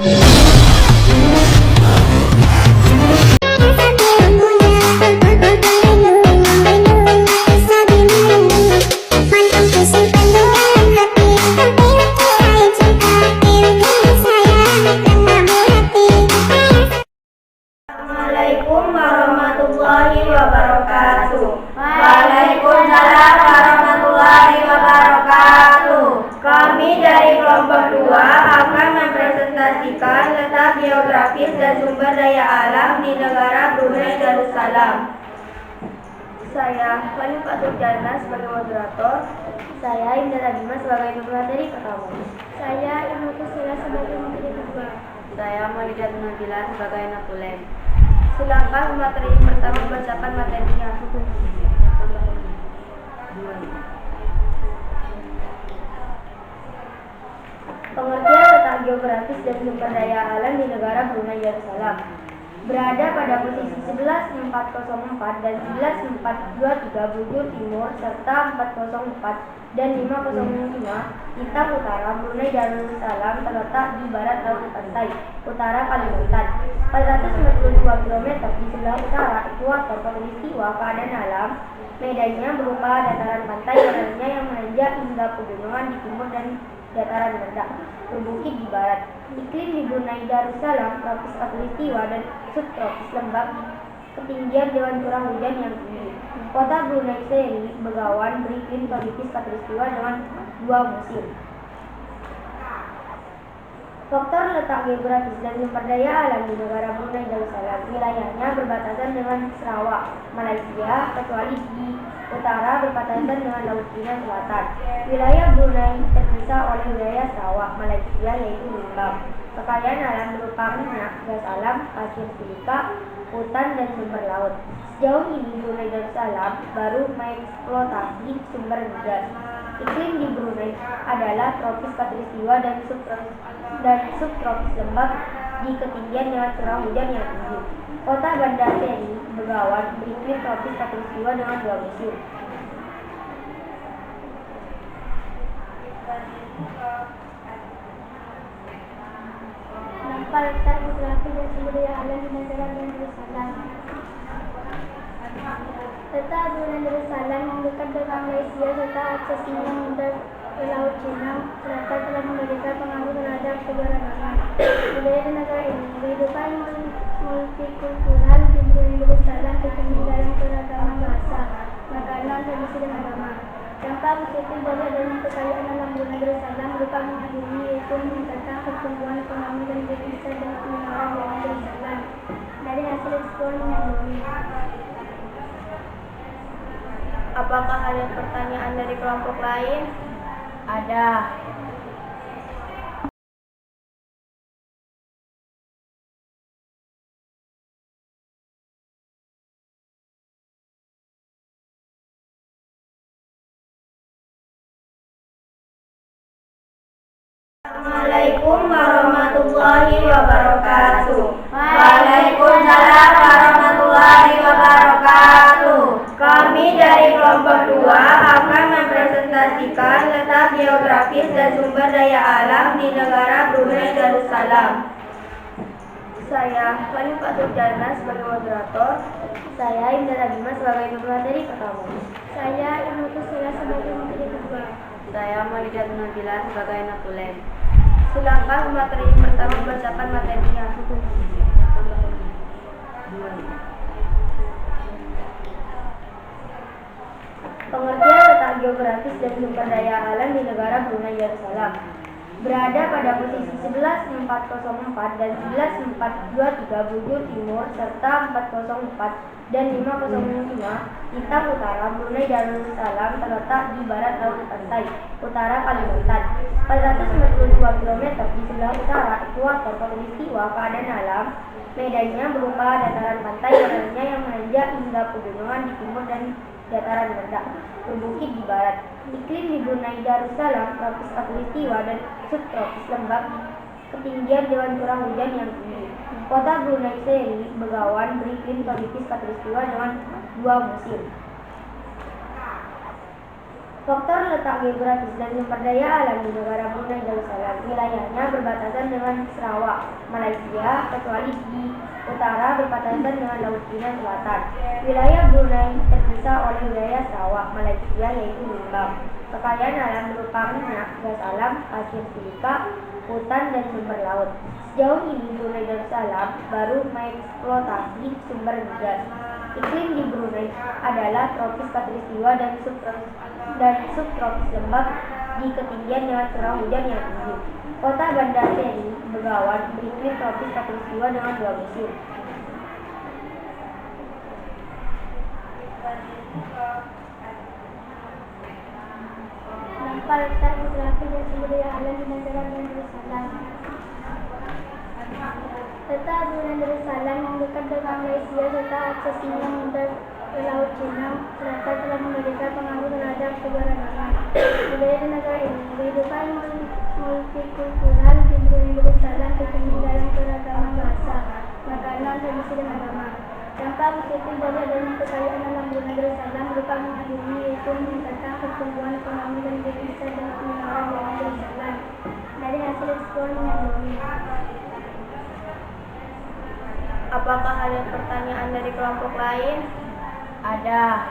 Assalamualaikum warahmatullahi wabarakatuh. Waalaikumsalam warahmatullahi wabarakatuh. Kami dari kelompok 2 akan mempresentasikan letak geografis dan sumber daya alam di negara Brunei Darussalam. Saya Fani Fatur Jana sebagai moderator. Saya Indra Bima sebagai pemateri pertama. Saya Ilmu Kusila sebagai materi kedua. Saya Maulidat Nabila sebagai natulen. Silakan materi pertama membacakan materinya. Pengertian letak geografis dan sumber daya alam di negara Brunei Darussalam. Berada pada posisi 11.404 dan 11.423 bujur timur serta 404 dan 505 lintang utara. Brunei Darussalam terletak di barat laut pantai utara Kalimantan, 492 km di sebelah utara ekuator khatulistiwa. Keadaan alam medannya berupa dataran pantai daerahnya yang menanjak hingga pegunungan di timur dan dataran rendah berbukit di barat. Iklim di Brunei Darussalam tropis khatulistiwa dan subtropis lembab, ketinggian dewan curah hujan yang tinggi. Kota Brunei Seri Begawan beriklim tropis khatulistiwa dengan 2 musim. Faktor letak geografis dan sumber daya alam di negara Brunei Darussalam. Wilayahnya berbatasan dengan Sarawak, Malaysia, kecuali di utara berbatasan dengan Laut Cina Selatan. Wilayah Brunei terpisah oleh wilayah Sarawak, Malaysia yaitu Limbang. Kekayaan alam berupa minyak, gas alam, pasir silika, hutan dan sumber laut. Sejauh ini Brunei Darussalam baru mengeksploitasi sumber gas. Iklim di Brunei adalah tropis khatulistiwa dan subtropis lembab di ketinggian dengan curah hujan yang tinggi. Kota Bandar Seri Begawan beriklim tropis khatulistiwa dengan 2 musim. Nampak letak geografi dan sumber daya alam di negara Brunei Darussalam. Letak Brunei Darussalam yang dekat dengan Malaysia serta akses yang mudah ke Laut Cina Selatan telah memberikan pengaruh terhadap keberagaman budaya di negara ini. Kehidupan multikultural di Brunei Darussalam tercermin dalam keragaman bahasa, makanan, tradisi dan agama. Dampak positif dari adanya kekayaan alam Brunei Darussalam berupa mengakhiri yaitu meningkatkan pertumbuhan ekonomi dan devisa dan pengenalan Brunei Darussalam dari hasil ekspor minyak bumi. Apakah ada pertanyaan dari kelompok lain? Ada. Assalamualaikum warahmatullahi wabarakatuh. Waalaikumsalam warahmatullahi wabarakatuh. Kami dari kelompok 2 akan mempresentasikan letak geografis dan sumber daya alam di negara Brunei Darussalam. Saya Fani Fatur Jana sebagai moderator. Saya Indra Bima sebagai pemateri pertama. Saya Ilmu Kusila sebagai materi kedua. Saya Maulidat Nabila sebagai natulen. Silakan materi pertama membacakan materinya. Pengertian letak geografis dan sumber daya alam di negara Brunei Darussalam. Berada pada posisi 11.404 dan 11.423 bujur timur serta 404 dan 505 lintang utara. Brunei Darussalam terletak di barat laut pantai utara Kalimantan, 492 km di sebelah utara ekuator khatulistiwa. Keadaan alam medannya berupa dataran pantai daerahnya yang menanjak hingga pegunungan di timur dan dataran rendah berbukit di barat. Iklim di Brunei Darussalam tropis khatulistiwa dan subtropis lembab, ketinggian dewan curah hujan yang tinggi. Kota Brunei Seri Begawan beriklim tropis khatulistiwa dengan 2 musim. Faktor letak geografis dan sumber daya alam di negara Brunei Darussalam. Wilayahnya berbatasan dengan Sarawak, Malaysia, kecuali di utara berbatasan dengan Laut Cina Selatan. Wilayah Brunei terpisah oleh wilayah Sarawak, Malaysia yaitu Limbang. Kekayaan alam berupa minyak, gas alam, pasir silika, hutan dan sumber laut. Sejauh ini Brunei Darussalam baru mengeksploitasi sumber gas. Iklim di Brunei adalah tropis khatulistiwa dan subtropis lembab di ketinggian dengan curah hujan yang tinggi. Kota Bandar Seri Begawan beriklim tropis khatulistiwa dengan 2 musim. Dampak letak geografi dan sumber daya alam di negara Brunei Darussalam. Letak Brunei Darussalam yang dekat dengan Malaysia serta aksesnya mudah ke Laut Cina Selatan telah memberikan pengaruh terhadap keberagaman budaya di negara ini. Kehidupan multikultural di Brunei Darussalam tercermin dalam keragaman bahasa, makanan, tradisi dan agama. Dampak positif dari adanya kekayaan alam Brunei Darussalam berupa mengadili yaitu meningkatkan pertumbuhan ekonomi dan devisa dan pengeluaran Brunei Darussalam dari hasil ekspor minyak bumi. Apakah ada pertanyaan dari kelompok lain? Ada.